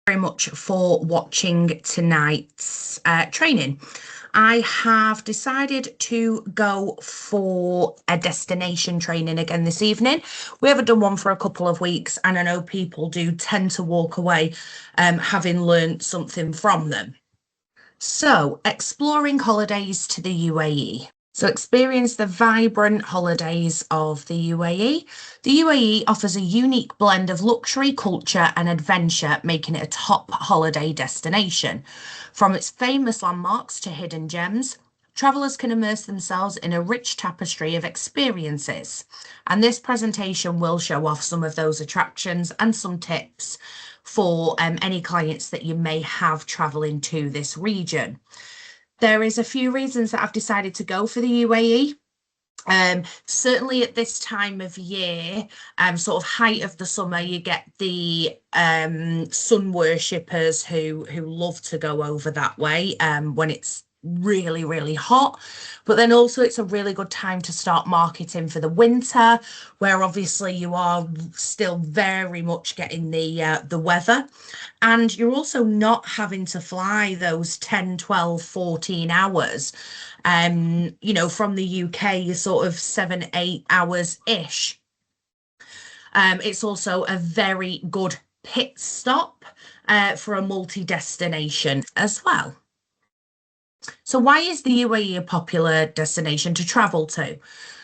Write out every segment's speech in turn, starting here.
Very much for watching tonight's training. I have decided to go for a destination training again this evening. We haven't done one for a couple of weeks, and I know people do tend to walk away having learned something from them. So, exploring holidays to the UAE. So, experience the vibrant holidays of the UAE. The UAE offers a unique blend of luxury, culture, and adventure, making it a top holiday destination. From its famous landmarks to hidden gems, travellers can immerse themselves in a rich tapestry of experiences. And this presentation will show off some of those attractions and some tips for any clients that you may have traveling to this region. There is a few reasons that I've decided to go for the UAE. Certainly at this time of year, sort of height of the summer, you get the sun worshippers who love to go over that way when it's really hot. But then also it's a really good time to start marketing for the winter, where obviously you are still very much getting the weather, and you're also not having to fly those 10, 12, 14 hours. From the UK, you're sort of 7, 8 hours ish. It's also a very good pit stop for a multi-destination as well. So why is the UAE a popular destination to travel to?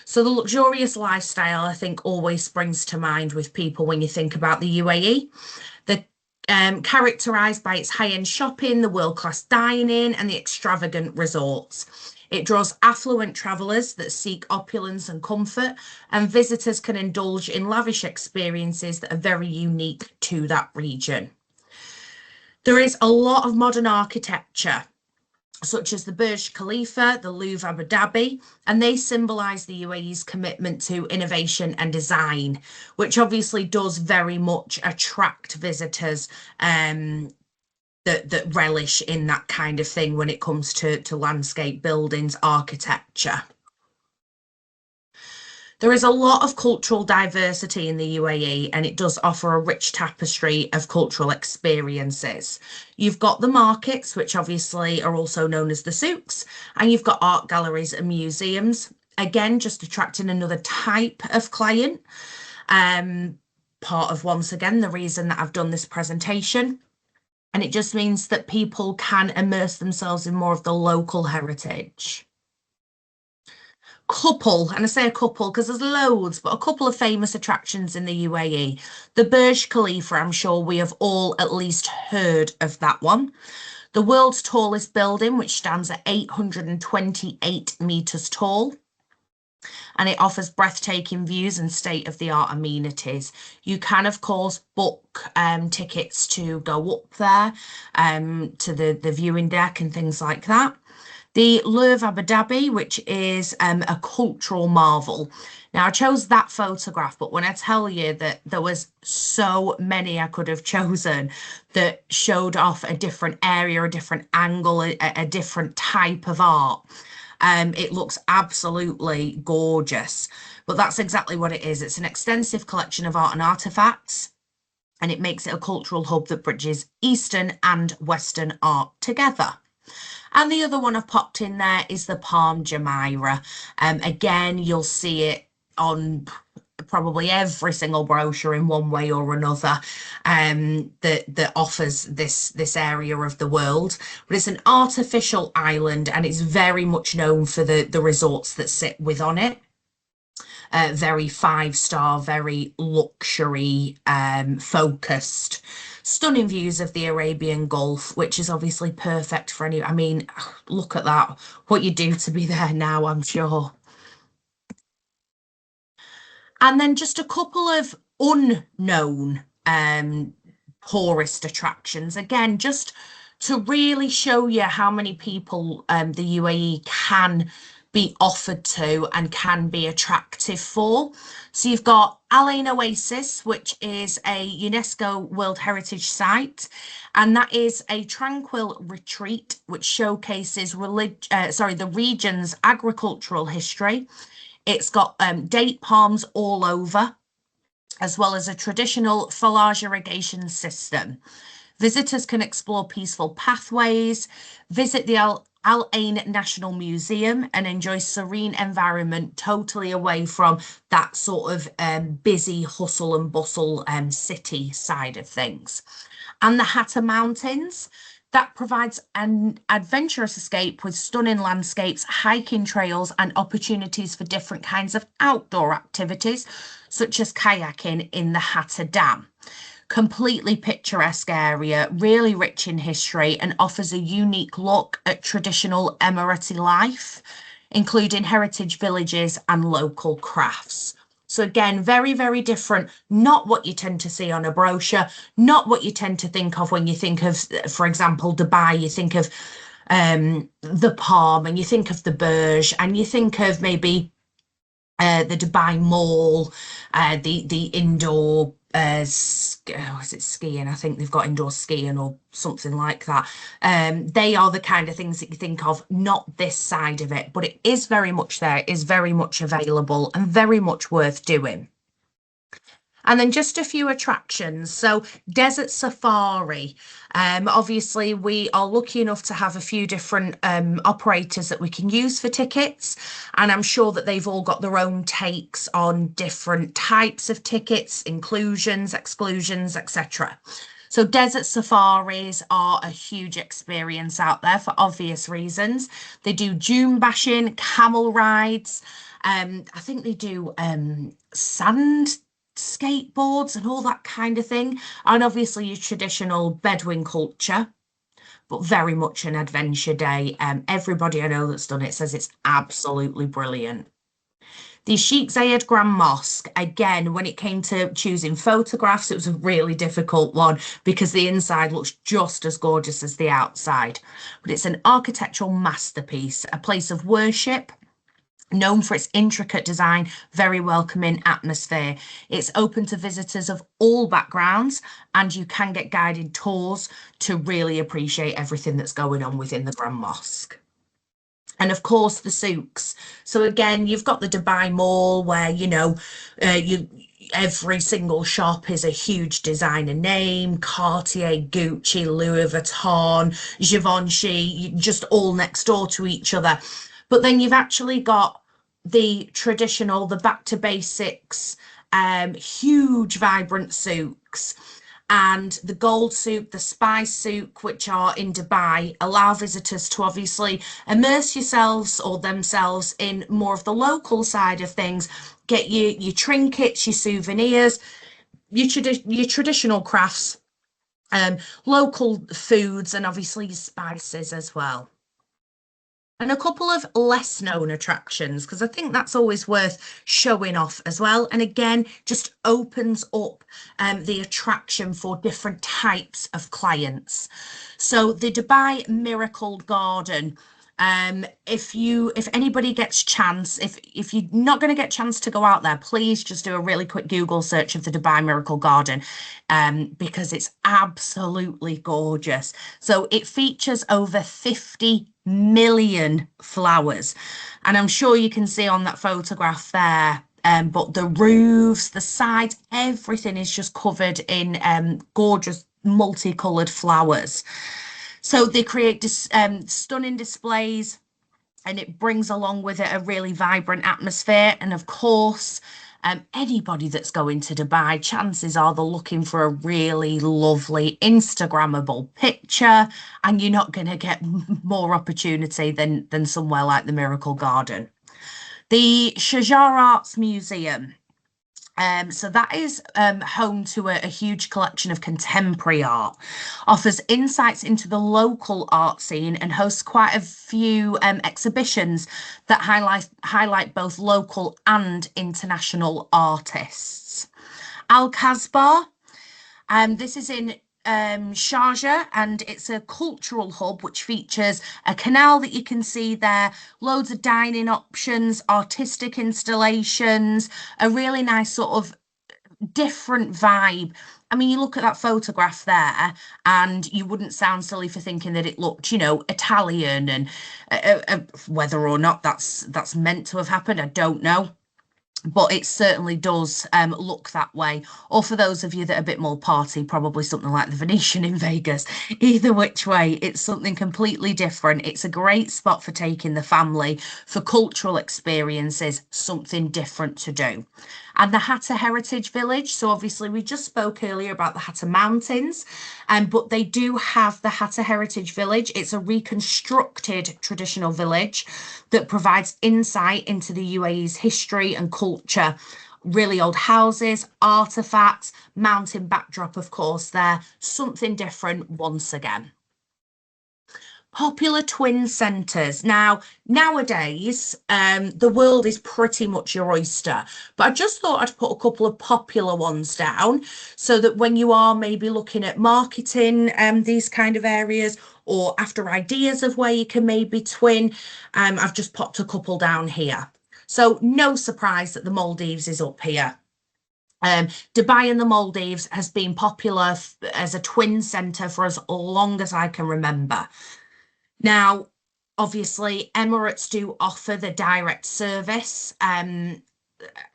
So the luxurious lifestyle, I think, always springs to mind with people when you think about the UAE. The characterized by its high-end shopping, the world-class dining, and the extravagant resorts. It draws affluent travellers that seek opulence and comfort, and visitors can indulge in lavish experiences that are very unique to that region. There is a lot of modern architecture, such as the Burj Khalifa, the Louvre Abu Dhabi, and they symbolise the UAE's commitment to innovation and design, which obviously does very much attract visitors that relish in that kind of thing when it comes to landscape buildings, architecture. There is a lot of cultural diversity in the UAE, and it does offer a rich tapestry of cultural experiences. You've got the markets, which obviously are also known as the souks, and you've got art galleries and museums. Again, just attracting another type of client. Part of, once again, the reason that I've done this presentation. And it just means that people can immerse themselves in more of the local heritage. And I say a couple because there's loads, but a couple of famous attractions in the UAE. The Burj Khalifa, I'm sure we have all at least heard of that one. The world's tallest building, which stands at 828 meters tall. And it offers breathtaking views and state-of-the-art amenities. You can, of course, book tickets to go up there to the viewing deck and things like that. The Louvre Abu Dhabi, which is a cultural marvel. Now, I chose that photograph, but when I tell you that there was so many I could have chosen that showed off a different area, a different angle, a different type of art, it looks absolutely gorgeous. But that's exactly what it is. It's an extensive collection of art and artifacts, and it makes it a cultural hub that bridges Eastern and Western art together. And the other one I've popped in there is the Palm Jumeirah. Again, you'll see it on probably every single brochure in one way or another that offers this area of the world. But it's an artificial island, and it's very much known for the resorts that sit within it. Very 5-star, very luxury focused. Stunning views of the Arabian Gulf, which is obviously perfect for any, I mean, look at that, what you do to be there now, I'm sure. And then just a couple of unknown tourist attractions. Again, just to really show you how many people the UAE can be offered to and can be attractive for. So you've got Al Ain Oasis, which is a UNESCO World Heritage Site, and that is a tranquil retreat which showcases the region's agricultural history. It's got date palms all over, as well as a traditional foliage irrigation system. Visitors can explore peaceful pathways, visit the Al Ain National Museum, and enjoy serene environment totally away from that sort of busy hustle and bustle city side of things. And the Hatter Mountains. That provides an adventurous escape with stunning landscapes, hiking trails, and opportunities for different kinds of outdoor activities, such as kayaking in the Hatter Dam. Completely picturesque area, really rich in history, and offers a unique look at traditional Emirati life, including heritage villages and local crafts. So again, very, very different, not what you tend to see on a brochure, not what you tend to think of when you think of, for example, Dubai, you think of the Palm and you think of the Burj and you think of maybe the Dubai Mall, the indoor is it skiing? I think they've got indoor skiing or something like that. They are the kind of things that you think of, not this side of it, but it is very much there, it is very much available and very much worth doing. And then just a few attractions. So, Desert Safari. Obviously, we are lucky enough to have a few different operators that we can use for tickets. And I'm sure that they've all got their own takes on different types of tickets, inclusions, exclusions, etc. So, desert safaris are a huge experience out there for obvious reasons. They do dune bashing, camel rides. I think they do sand skateboards and all that kind of thing. And obviously your traditional Bedouin culture, but very much an adventure day. Everybody I know that's done it says it's absolutely brilliant. The Sheikh Zayed Grand Mosque, again, when it came to choosing photographs, it was a really difficult one because the inside looks just as gorgeous as the outside. But it's an architectural masterpiece, a place of worship, known for its intricate design, very welcoming atmosphere. It's open to visitors of all backgrounds, and you can get guided tours to really appreciate everything that's going on within the Grand Mosque. And of course, the souks. So again, you've got the Dubai Mall where, you every single shop is a huge designer name, Cartier, Gucci, Louis Vuitton, Givenchy, just all next door to each other. But then you've actually got the traditional, the back to basics, huge vibrant souks. And the gold souk, the spice souk, which are in Dubai, allow visitors to obviously immerse yourselves or themselves in more of the local side of things, get your trinkets, your souvenirs, your traditional crafts, local foods, and obviously your spices as well. And a couple of less known attractions, because I think that's always worth showing off as well. And again, just opens up the attraction for different types of clients. So the Dubai Miracle Garden. If anybody gets chance, if you're not going to get chance to go out there, please just do a really quick Google search of the Dubai Miracle Garden, because it's absolutely gorgeous. So it features over 50 million flowers, and I'm sure you can see on that photograph there. But the roofs, the sides, everything is just covered in gorgeous multicolored flowers. So they create stunning displays, and it brings along with it a really vibrant atmosphere. And of course, anybody that's going to Dubai, chances are they're looking for a really lovely Instagrammable picture, and you're not going to get more opportunity than somewhere like the Miracle Garden. The Shajar Arts Museum. So that is home to a huge collection of contemporary art, offers insights into the local art scene, and hosts quite a few exhibitions that highlight both local and international artists. Al Kasbah, this is in Sharjah, and it's a cultural hub which features a canal that you can see there, loads of dining options, artistic installations, a really nice sort of different vibe. I mean, you look at that photograph there, and you wouldn't sound silly for thinking that it looked, Italian, and whether or not that's meant to have happened, I don't know. but it certainly does look that way. Or for those of you that are a bit more party, probably something like the Venetian in Vegas. Either which way, it's something completely different. It's a great spot for taking the family for cultural experiences, something different to do. And the Hatter Heritage Village. So obviously we just spoke earlier about the Hatter Mountains, but they do have the Hatter Heritage Village. It's a reconstructed traditional village that provides insight into the UAE's history and culture. Really old houses, artifacts, mountain backdrop, of course, there. Something different once again. Popular twin centres. Now, nowadays, the world is pretty much your oyster, but I just thought I'd put a couple of popular ones down so that when you are maybe looking at marketing these kind of areas or after ideas of where you can maybe twin, I've just popped a couple down here. So no surprise that the Maldives is up here. Dubai and the Maldives has been popular as a twin centre for as long as I can remember. Now, obviously, Emirates do offer the direct service. I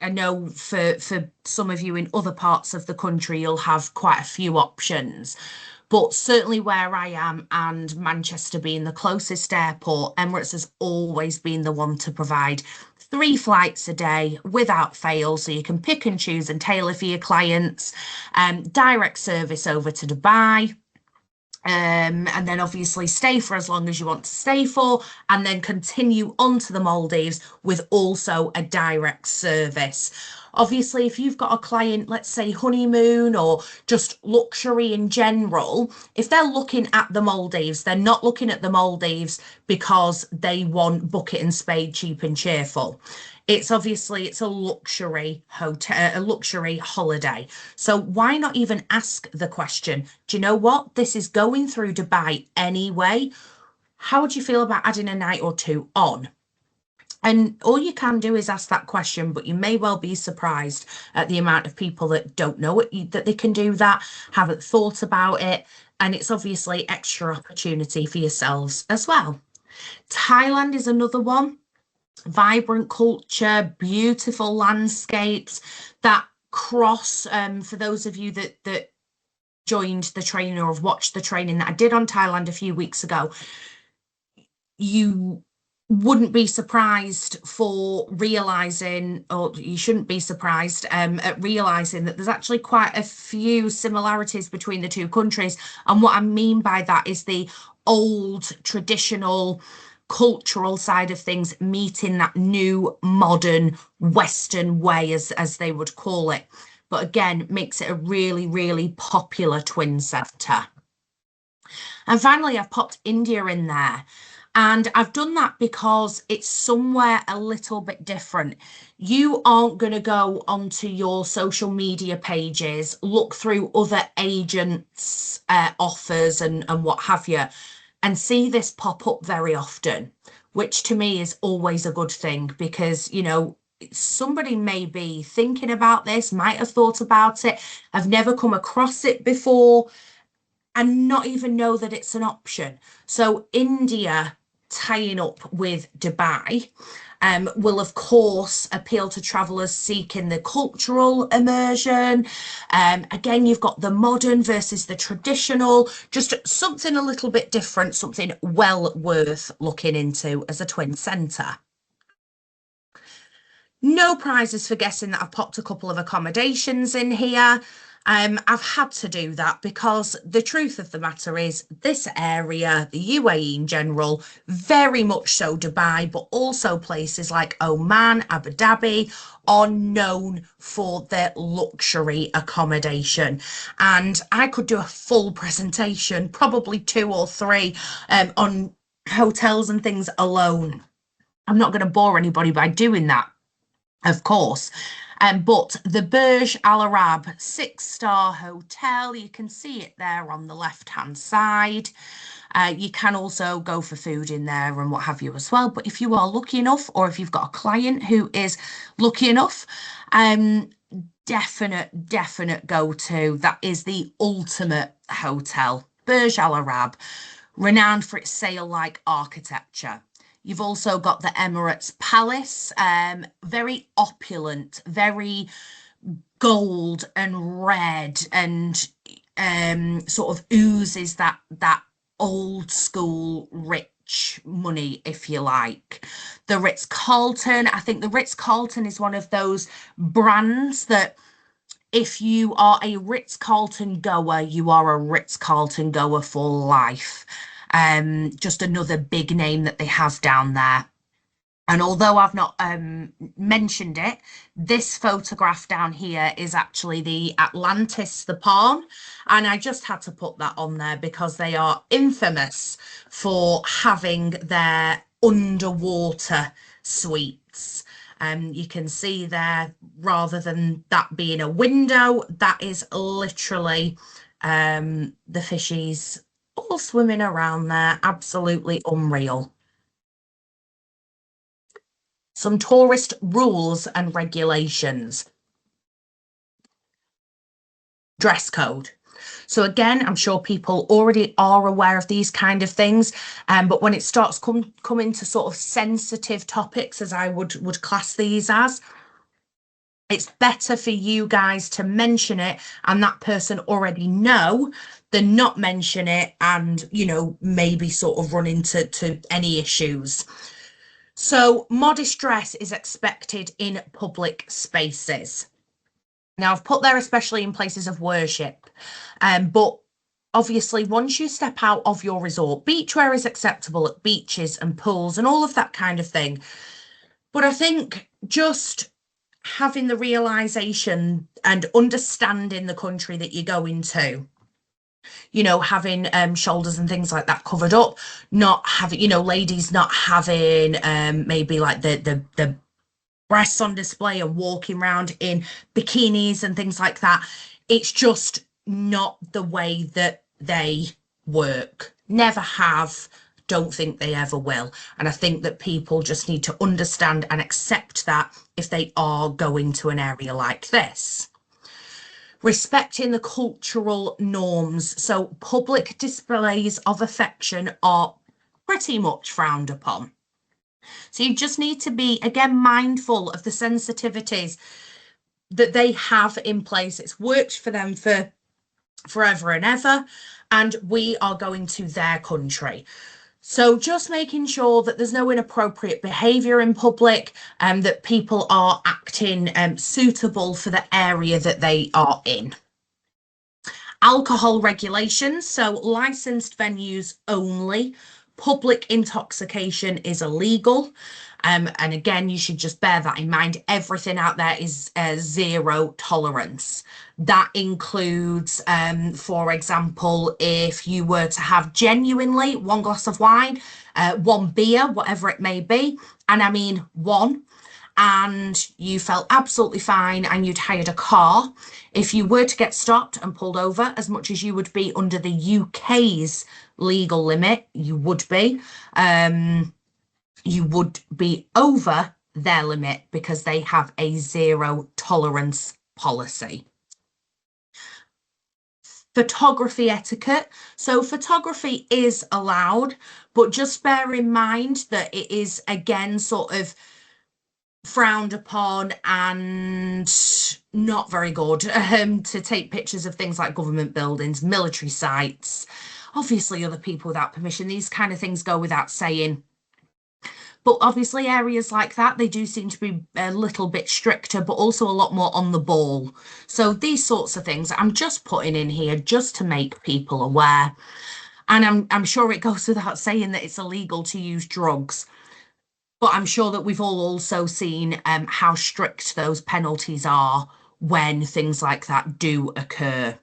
know for some of you in other parts of the country, you'll have quite a few options. But certainly where I am and Manchester being the closest airport, Emirates has always been the one to provide 3 flights a day without fail. So you can pick and choose and tailor for your clients. Direct service over to Dubai. And then obviously stay for as long as you want to stay for, and then continue on to the Maldives with also a direct service. Obviously, if you've got a client, let's say honeymoon or just luxury in general, if they're looking at the Maldives, they're not looking at the Maldives because they want bucket and spade, cheap and cheerful. It's obviously it's a luxury hotel, a luxury holiday. So why not even ask the question, do you know what? This is going through Dubai anyway. How would you feel about adding a night or two on? And all you can do is ask that question, but you may well be surprised at the amount of people that don't know it, that they can do that, haven't thought about it. And it's obviously extra opportunity for yourselves as well. Thailand is another one. Vibrant culture, beautiful landscapes that cross. For those of you that joined the training or have watched the training that I did on Thailand a few weeks ago, you wouldn't be surprised for realizing, or you shouldn't be surprised at realizing that there's actually quite a few similarities between the two countries. And what I mean by that is the old traditional cultural side of things meeting that new modern Western way, as they would call it. But again, makes it a really, really popular twin centre. And finally, I've popped India in there. And I've done that because it's somewhere a little bit different. You aren't going to go onto your social media pages, look through other agents' offers and what have you, and see this pop up very often, which to me is always a good thing because, you know, somebody may be thinking about this, might have thought about it, have never come across it before, and not even know that it's an option. So India tying up with Dubai will of course appeal to travellers seeking the cultural immersion. Again, you've got the modern versus the traditional, just something a little bit different, something well worth looking into as a twin centre. No prizes for guessing that I've popped a couple of accommodations in here. I've had to do that because the truth of the matter is this area, the UAE in general, very much so Dubai, but also places like Oman, Abu Dhabi are known for their luxury accommodation. And I could do a full presentation, probably 2 or 3, on hotels and things alone. I'm not going to bore anybody by doing that, of course. But the Burj Al Arab 6-star hotel, you can see it there on the left-hand side. You can also go for food in there and what have you as well. But if you are lucky enough, or if you've got a client who is lucky enough, definite go-to. That is the ultimate hotel. Burj Al Arab, renowned for its sail-like architecture. You've also got the Emirates Palace, very opulent, very gold and red, and sort of oozes that old school rich money, if you like. The Ritz-Carlton, I think the Ritz-Carlton is one of those brands that if you are a Ritz-Carlton goer, you are a Ritz-Carlton goer for life. Just another big name that they have down there. And although I've not mentioned it, this photograph down here is actually the Atlantis, the Palm. And I just had to put that on there because they are infamous for having their underwater suites. You can see there, rather than that being a window, that is literally the fishies all swimming around there. Absolutely unreal. Some tourist rules and regulations. Dress code. So again, I'm sure people already are aware of these kind of things, but when it starts coming to sort of sensitive topics, as I would class these as, it's better for you guys to mention it and that person already know than not mention it and, you know, maybe sort of run into any issues. So modest dress is expected in public spaces. Now, I've put there especially in places of worship, but obviously once you step out of your resort, beachwear is acceptable at beaches and pools and all of that kind of thing. But I think just having the realization and understanding the country that you're going to, you know, having shoulders and things like that covered up, not having, you know, ladies not having maybe like the breasts on display and walking around in bikinis and things like that. It's just not the way that they work. Never have. Don't think they ever will. And I think that people just need to understand and accept that if they are going to an area like this. Respecting the cultural norms. So public displays of affection are pretty much frowned upon. So you just need to be, again, mindful of the sensitivities that they have in place. It's worked for them for forever and ever, and we are going to their country. So just making sure that there's no inappropriate behaviour in public and that people are acting suitable for the area that they are in. Alcohol regulations, so licensed venues only. Public intoxication is illegal. And again, you should just bear that in mind. Everything out there is zero tolerance. That includes, for example, if you were to have genuinely one glass of wine, one beer, whatever it may be, and I mean one, and you felt absolutely fine and you'd hired a car, if you were to get stopped and pulled over, as much as you would be under the UK's legal limit, you would be over their limit because they have a zero tolerance policy. Photography etiquette. So photography is allowed, but just bear in mind that it is again sort of frowned upon and not very good to take pictures of things like government buildings, military sites, obviously other people without permission. These kind of things go without saying. But obviously areas like that, they do seem to be a little bit stricter, but also a lot more on the ball. So these sorts of things I'm just putting in here just to make people aware. And I'm sure it goes without saying that it's illegal to use drugs. But I'm sure that we've all also seen how strict those penalties are when things like that do occur.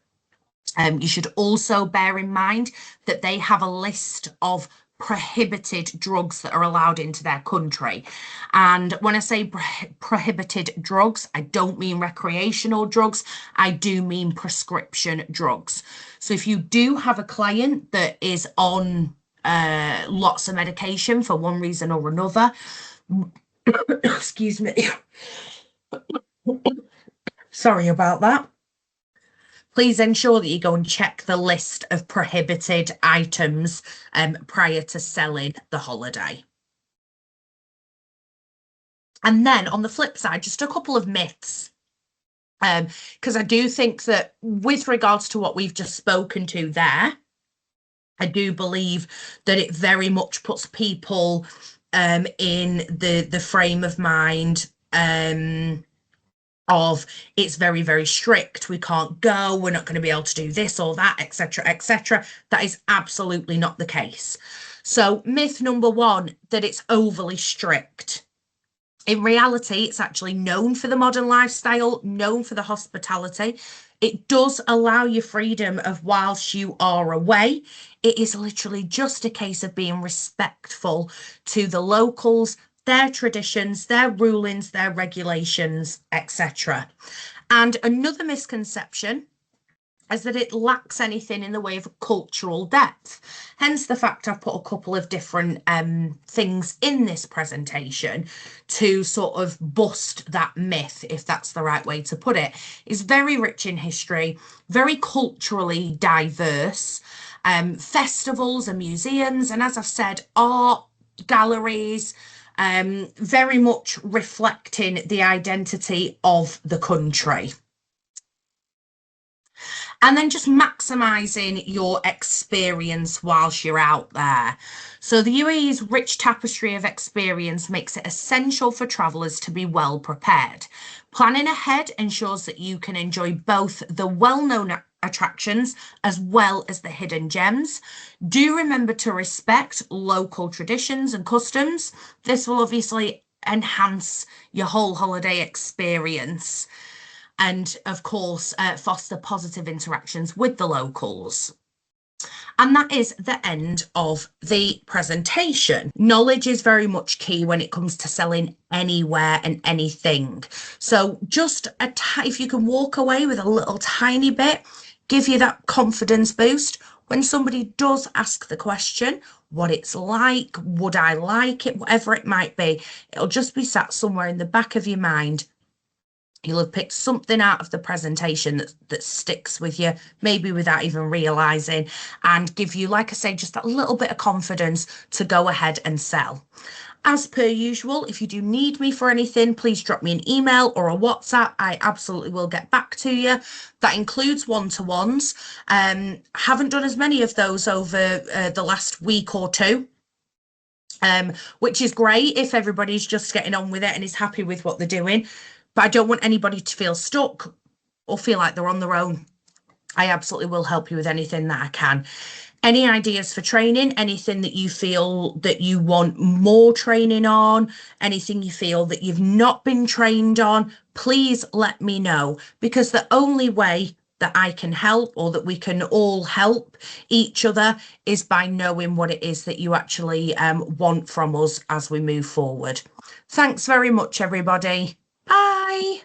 You should also bear in mind that they have a list of prohibited drugs that are allowed into their country. And when I say prohibited drugs, I don't mean recreational drugs, I do mean prescription drugs. So if you do have a client that is on lots of medication for one reason or another, excuse me, sorry about that. Please ensure that you go and check the list of prohibited items prior to selling the holiday. And then on the flip side, just a couple of myths. Because I do think that with regards to what we've just spoken to there, I do believe that it very much puts people in the frame of mind of it's very, very strict. We can't go. We're not going to be able to do this or that, etc., etc. That is absolutely not the case. So myth number one, that it's overly strict. In reality, it's actually known for the modern lifestyle, known for the hospitality. It does allow you freedom of whilst you are away. It is literally just a case of being respectful to the locals, their traditions, their rulings, their regulations, etc. And another misconception is that it lacks anything in the way of cultural depth. Hence the fact I've put a couple of different things in this presentation to sort of bust that myth, if that's the right way to put it. It's very rich in history, very culturally diverse, festivals and museums, and as I've said, art galleries, very much reflecting the identity of the country. And then just maximizing your experience whilst you're out there. So the UAE's rich tapestry of experience makes it essential for travellers to be well prepared. Planning ahead ensures that you can enjoy both the well-known attractions as well as the hidden gems. Do remember to respect local traditions and customs. This will obviously enhance your whole holiday experience and of course foster positive interactions with the locals. And that is the end of the presentation. Knowledge is very much key when it comes to selling anywhere and anything. So just if you can walk away with a little tiny bit, give you that confidence boost when somebody does ask the question, what it's like, would I like it, whatever it might be, it'll just be sat somewhere in the back of your mind. You'll have picked something out of the presentation that sticks with you, maybe without even realising, and give you, like I say, just that little bit of confidence to go ahead and sell. As per usual, if you do need me for anything, please drop me an email or a WhatsApp. I absolutely will get back to you. That includes one-to-ones. Haven't done as many of those over the last week or two. Which is great if everybody's just getting on with it and is happy with what they're doing. But I don't want anybody to feel stuck or feel like they're on their own. I absolutely will help you with anything that I can. Any ideas for training, anything that you feel that you want more training on, anything you feel that you've not been trained on, please let me know, because the only way that I can help, or that we can all help each other, is by knowing what it is that you actually want from us as we move forward. Thanks very much, everybody. Bye.